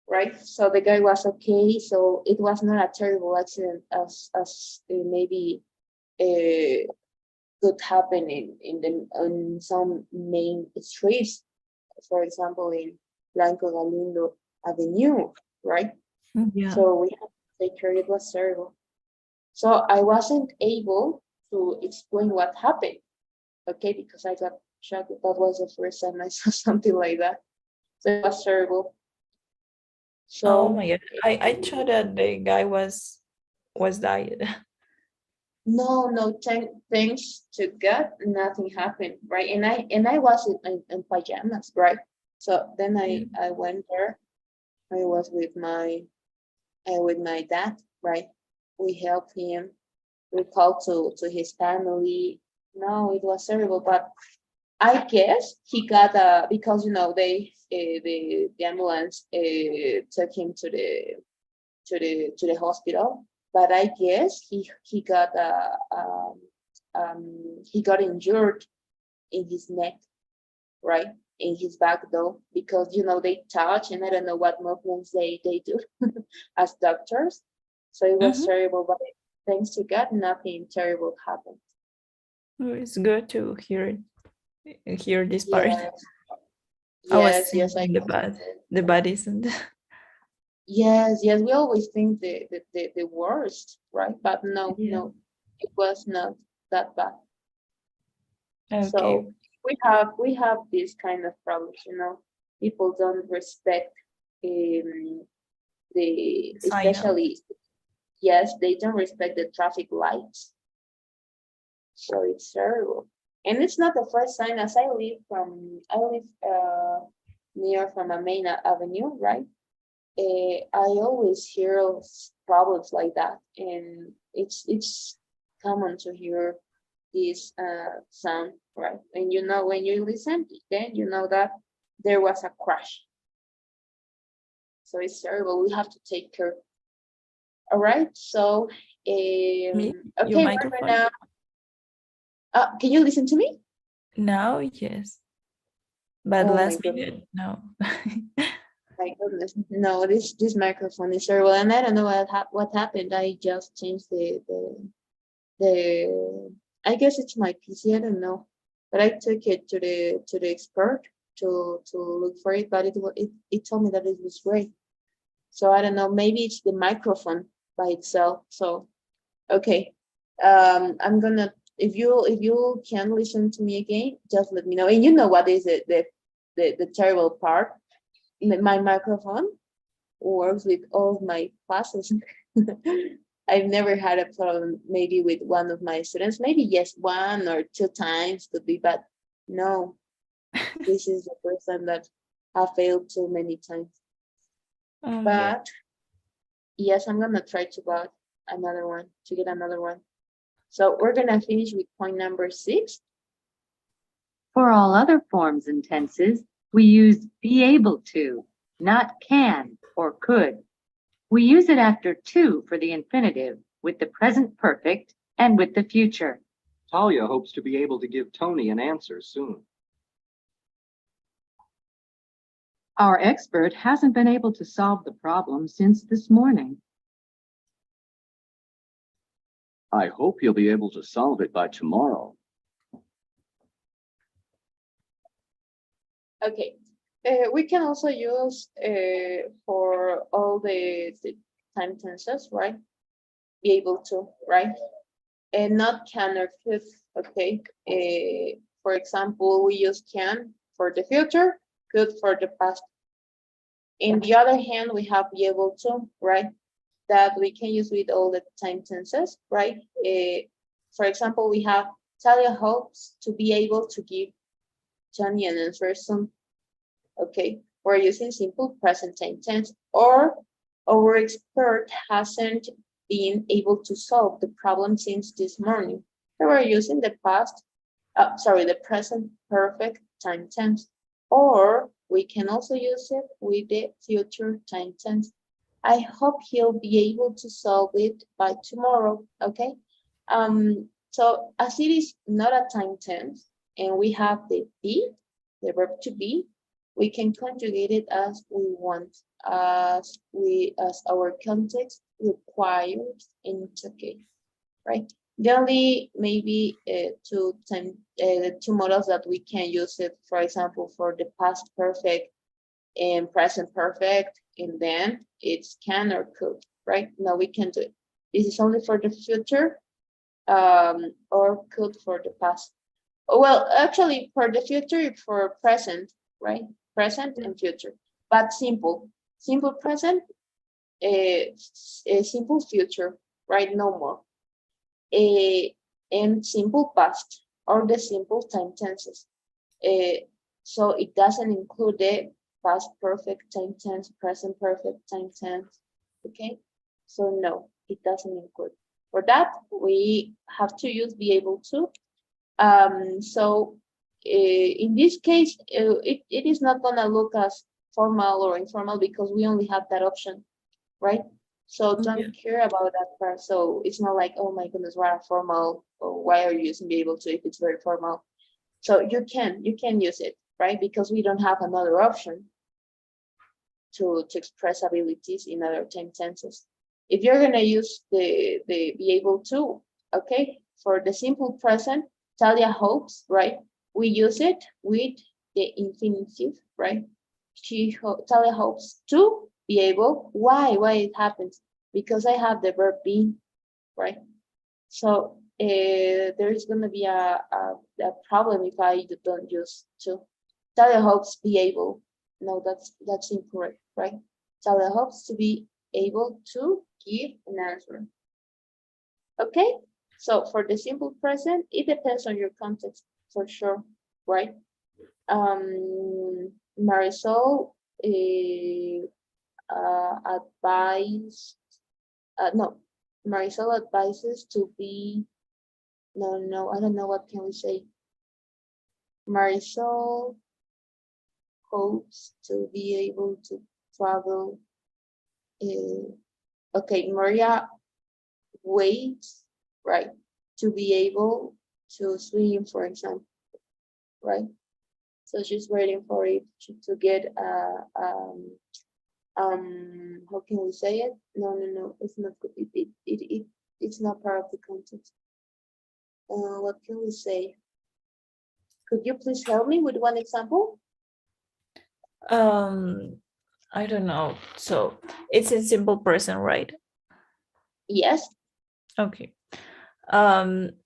Speaker 1: right? So the guy was okay. So it was not a terrible accident as maybe could happen on some main streets, for example, in Blanco Galindo Avenue, right?
Speaker 2: Yeah.
Speaker 1: So we had to take care. It was terrible. So I wasn't able to explain what happened, okay, because I got shocked. That was the first time I saw something like that. So it was terrible.
Speaker 2: Oh
Speaker 1: So
Speaker 2: my God. I thought that the guy was died.
Speaker 1: no, thanks to God, nothing happened, right? And I was in pajamas, right? So then I went there. I was with my dad, right? We helped him. We called to his family. No, it was terrible, but I guess he got because the ambulance took him to the hospital, but I guess he got injured in his neck, right? In his back though, because they touch, and I don't know what movements they do as doctors. So it was terrible, but thanks to God, nothing terrible happened.
Speaker 2: It's good to hear this part. I was
Speaker 1: Yes,
Speaker 2: thinking the bad isn't.
Speaker 1: yes. We always think the worst, right? But no,
Speaker 2: Yeah.
Speaker 1: it was not that bad.
Speaker 2: Okay.
Speaker 1: So we have these kind of problems, People don't respect the
Speaker 2: Sign up.
Speaker 1: especially, yes, they don't respect the traffic lights. So it's terrible. And it's not the first time, as I live near from a main avenue, right? I always hear of problems like that, and it's common to hear this sound, right? And you know, when you listen, then you know that there was a crash. So it's terrible. We have to take care. All right. So,
Speaker 7: Me, your
Speaker 1: okay, we're
Speaker 7: microphone?
Speaker 1: gonna. Can you listen to me?
Speaker 7: Now, yes. But
Speaker 1: Oh my
Speaker 7: last
Speaker 1: goodness.
Speaker 7: minute, no.
Speaker 1: My goodness. No, this microphone is terrible, and I don't know what happened. I just changed the. I guess it's my PC. I don't know, but I took it to the expert to look for it, but it told me that it was great. So I don't know. Maybe it's the microphone by itself. So okay, I'm gonna. If you can listen to me again, just let me know. And you know what is it the terrible part? My microphone works with all of my classes. I've never had a problem maybe with one of my students. Maybe yes, one or two times could be, but no, this is the first time that I failed so many times.
Speaker 7: Oh, yeah.
Speaker 1: But yes, I'm gonna try to get another one. So we're gonna finish with point number 6.
Speaker 6: For all other forms and tenses, we use be able to, not can or could. We use it after to for the infinitive, with the present perfect, and with the future.
Speaker 8: Talia hopes to be able to give Tony an answer soon.
Speaker 6: Our expert hasn't been able to solve the problem since this morning.
Speaker 8: I hope he'll be able to solve it by tomorrow.
Speaker 1: Okay, we can also use for all the time tenses, right? Be able to, right? And not can or could, okay? For example, we use can for the future, could for the past. In the other hand, we have be able to, right? That we can use with all the time tenses, right? For example, we have Talia hopes to be able to give Johnny an answer soon. Okay, we're using simple present tense, or our expert hasn't been able to solve the problem since this morning. So we're using the the present perfect time tense, or we can also use it with the future time tense. I hope he'll be able to solve it by tomorrow. Okay. So as it is not a time tense, and we have the be, the verb to be, we can conjugate it as we want, as our context requires, and it's okay, right? The only maybe two models that we can use it, for example, for the past perfect and present perfect, and then it's can or could, right? No, we can do it. This is only for the future, or could for the past. Well, actually, for the future, for present, right? Present and future, but simple present, a simple future, right? No more. And simple past or the simple time tenses. So it doesn't include the past perfect time tense, present perfect time tense. Okay, so no, it doesn't include. For that, we have to use be able to. So in this case, it is not gonna look as formal or informal because we only have that option, right? So don't care about that part. So it's not like, oh my goodness, what a formal, or why are you using be able to if it's very formal? So you can use it, right? Because we don't have another option to express abilities in other time tenses. If you're gonna use the be able to, okay, for the simple present, Talia hopes, right? We use it with the infinitive, right? Talia hopes to be able. Why it happens? Because I have the verb be, right? So there is going to be a problem if I don't use to. Talia hopes be able. No, that's incorrect, right? Talia hopes to be able to give an answer. Okay, So for the simple present, it depends on your context for sure, right? Marisol advised, no, Marisol advises to be, no, I don't know what can we say. Marisol hopes to be able to travel. Okay, Maria waits, right, to be able to swim, for example, right? So she's waiting for it to get how can we say it? No, it's not good. It's not part of the context. What can we say? Could you please help me with one example?
Speaker 2: I don't know. So it's a simple person, right?
Speaker 1: Yes.
Speaker 2: Okay.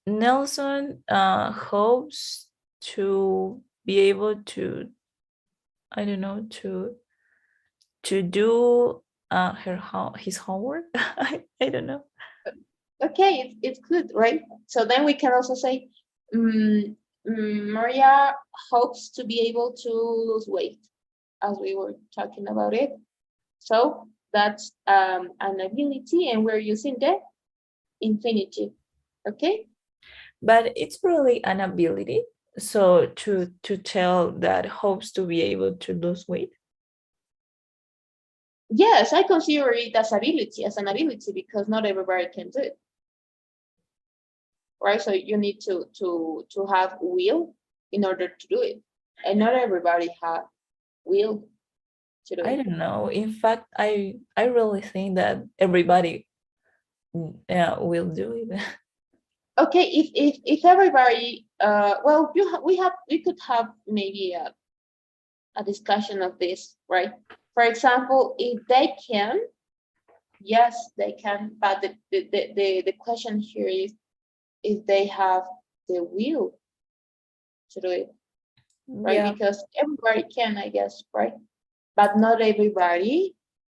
Speaker 2: Nelson hopes to be able to, I don't know, to do his homework. I don't know.
Speaker 1: Okay, it's good, right? So then we can also say, Maria hopes to be able to lose weight, as we were talking about it. So that's an ability, and we're using the infinitive, okay?
Speaker 2: But it's really an ability. So to tell that hopes to be able to lose weight.
Speaker 1: Yes, I consider it as an ability, because not everybody can do it. Right? So you need to have will in order to do it. And not everybody have will to do
Speaker 2: I
Speaker 1: it.
Speaker 2: don't know. In fact, I really think that everybody will do it.
Speaker 1: Okay, if everybody well, we could have maybe a discussion of this, right? For example, if they can, yes, they can, but the question here is if they have the will to do it, right?
Speaker 2: Yeah.
Speaker 1: Because everybody can, I guess, right? But not everybody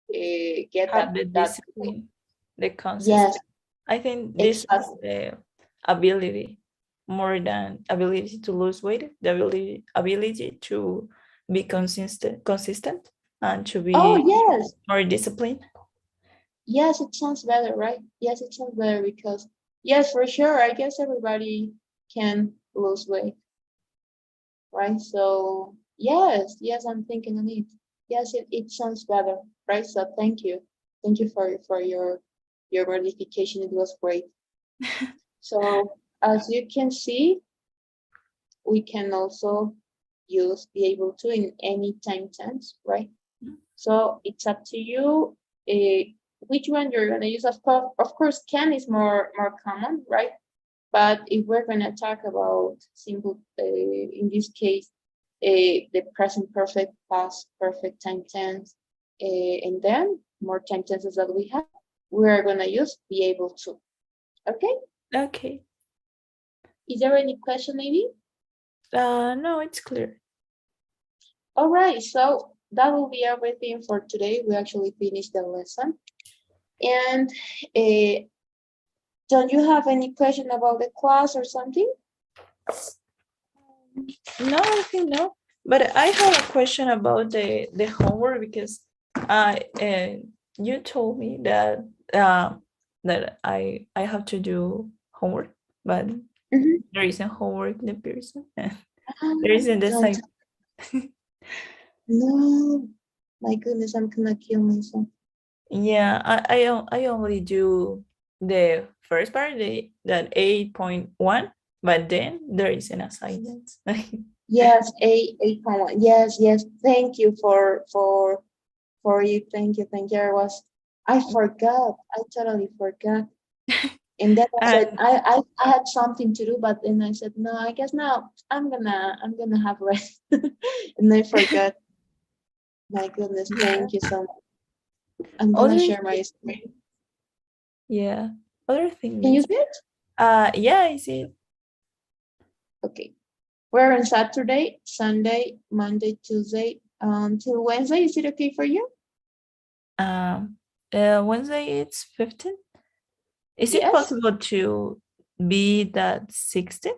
Speaker 1: get
Speaker 2: Have the
Speaker 1: that.
Speaker 2: discipline, the consistency.
Speaker 1: Yes,
Speaker 2: I think this is
Speaker 1: exactly.
Speaker 2: the ability more than ability to lose weight, the ability to be consistent and to be
Speaker 1: Oh, yes.
Speaker 2: more disciplined.
Speaker 1: Yes, it sounds better, right? Yes, it sounds better because, yes, for sure, I guess everybody can lose weight, right? So, yes, I'm thinking on it. Yes, it sounds better, right? So thank you. Thank you for your verification. It was great. So as you can see, we can also use be able to in any time tense, right? So it's up to you which one you're gonna use. Of course, can is more common, right? But if we're gonna talk about simple, in this case, the present perfect, past perfect, time tense, and then more time tenses that we have, we are gonna use be able to. Okay.
Speaker 2: Okay.
Speaker 1: Is there any question, maybe?
Speaker 2: No, it's clear.
Speaker 1: All right, so that will be everything for today. We actually finished the lesson. And don't you have any question about the class or something?
Speaker 2: No, I think no. But I have a question about the homework because you told me that that I have to do homework, but there isn't homework in the person. There isn't the
Speaker 1: Don't-
Speaker 2: same.
Speaker 1: No, my goodness, I'm gonna kill myself.
Speaker 2: Yeah, I only do the first part, that 8.1, but then there is an assignment.
Speaker 1: Yes, 8.1. Yes. Thank you for you. Thank you. I forgot. I totally forgot. And then I said
Speaker 2: And
Speaker 1: I had something to do, but then I said no. I guess now I'm gonna have rest, and I forgot. My goodness, thank you so much. I'm gonna
Speaker 2: other
Speaker 1: share my screen.
Speaker 2: yeah, other thing
Speaker 1: Can you
Speaker 2: is
Speaker 1: see it?
Speaker 2: yeah, I see it.
Speaker 1: Okay. We're on Saturday, Sunday, Monday, Tuesday, till Wednesday. Is it okay for you?
Speaker 2: Wednesday it's 15. Is it
Speaker 1: Yes.
Speaker 2: possible to
Speaker 7: be that 60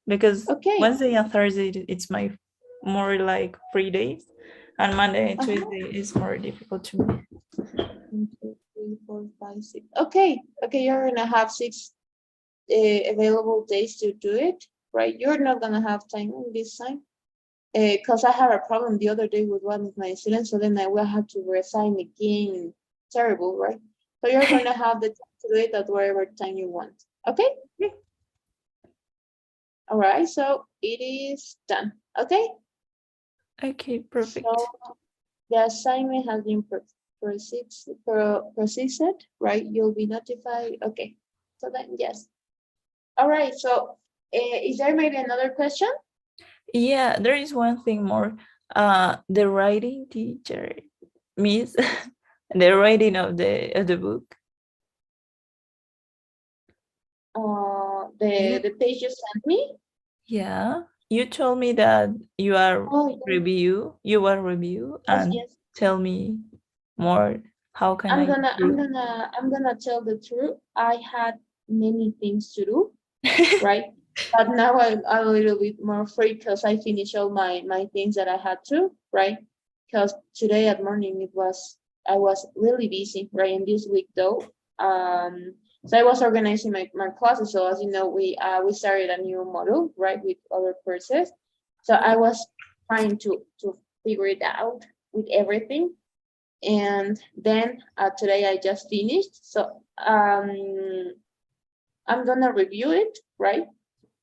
Speaker 7: because
Speaker 1: Okay.
Speaker 7: Wednesday and Thursday it's my more like free days, and Monday and
Speaker 1: Uh-huh.
Speaker 7: Tuesday is more difficult to me.
Speaker 1: 1, 2, 3, 4, 5, 6. Okay, okay, you're gonna have 6 available days to do it, right? You're not gonna have time this time. Because I had a problem the other day with one of my students, so then I will have to resign again. Terrible, right? So you're gonna have the time to do it at whatever time you want. Okay? All right, so it is done. Okay?
Speaker 7: Okay, perfect.
Speaker 1: So the assignment has been processed, right? You'll be notified. Okay. So then, yes. All right. So, is there maybe another question?
Speaker 7: Yeah, there is one thing more. The writing teacher, Miss, the writing of the book.
Speaker 1: The page you sent me.
Speaker 7: Yeah, you told me that you are
Speaker 1: Oh, yeah.
Speaker 7: you will review
Speaker 1: Yes,
Speaker 7: and
Speaker 1: yes.
Speaker 7: tell me more. How can I improve?
Speaker 1: I'm gonna tell the truth. I had many things to do, right? But now I'm a little bit more free because I finished all my things that I had to, right? Because today at morning I was really busy, right? And this week though, so I was organizing my classes. So as you know, we started a new model, right, with other courses. So I was trying to figure it out with everything, and then today I just finished. So I'm gonna review it, right?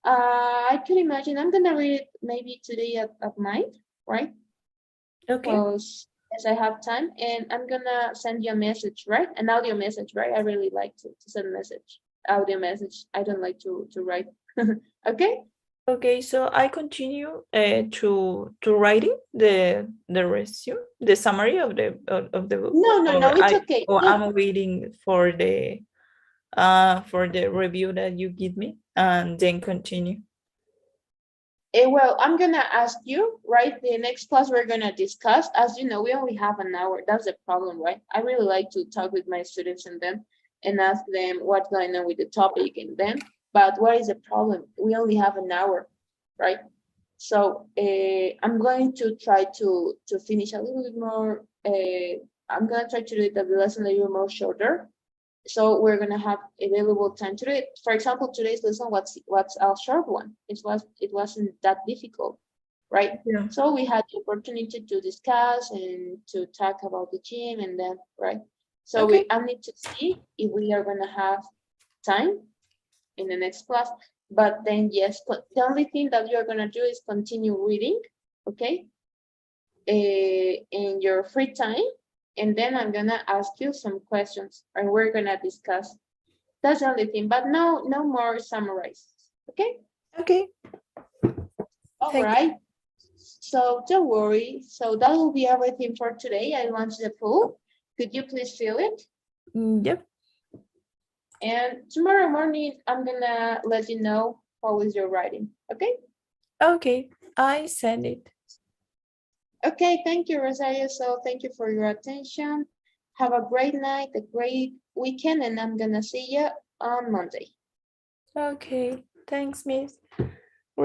Speaker 1: I can imagine I'm gonna read it maybe today at night, right?
Speaker 7: Okay.
Speaker 1: Because as I have time, and I'm gonna send you a message, right? An audio message, right? I really like to send message, audio message. I don't like to write. Okay.
Speaker 7: Okay, so I continue to writing the resume, the summary of the book.
Speaker 1: No, it's okay.
Speaker 7: Or
Speaker 1: No,
Speaker 7: I'm waiting for the review that you give me and then continue.
Speaker 1: Well, I'm gonna ask you, right? The next class we're gonna discuss. As you know, we only have an hour. That's the problem, right? I really like to talk with my students and ask them what's going on with the topic and then. But what is the problem? We only have an hour, right? So I'm going to try to finish a little bit more. I'm gonna try to do the lesson a little more shorter. So we're gonna have available time to do it. For example, today's lesson, what's a short one? It wasn't that difficult, right?
Speaker 7: Yeah.
Speaker 1: So we had the opportunity to discuss and to talk about the gym and then, right? So
Speaker 7: Okay.
Speaker 1: I need to see if we are gonna have time in the next class. But then yes, the only thing that you're gonna do is continue reading, okay? In your free time, and then I'm gonna ask you some questions and we're gonna discuss. That's the only thing, but no more summarizes. Okay?
Speaker 7: Okay.
Speaker 1: All
Speaker 7: Thank
Speaker 1: right. So don't worry. So that will be everything for today. I launched the pool. Could you please fill it?
Speaker 7: Yep.
Speaker 1: And tomorrow morning, I'm gonna let you know how is your writing. Okay?
Speaker 7: Okay. I send it.
Speaker 1: Okay, thank you, Rosario. So thank you for your attention. Have a great night, a great weekend, and I'm gonna see you on Monday.
Speaker 7: Okay. Thanks, Miss.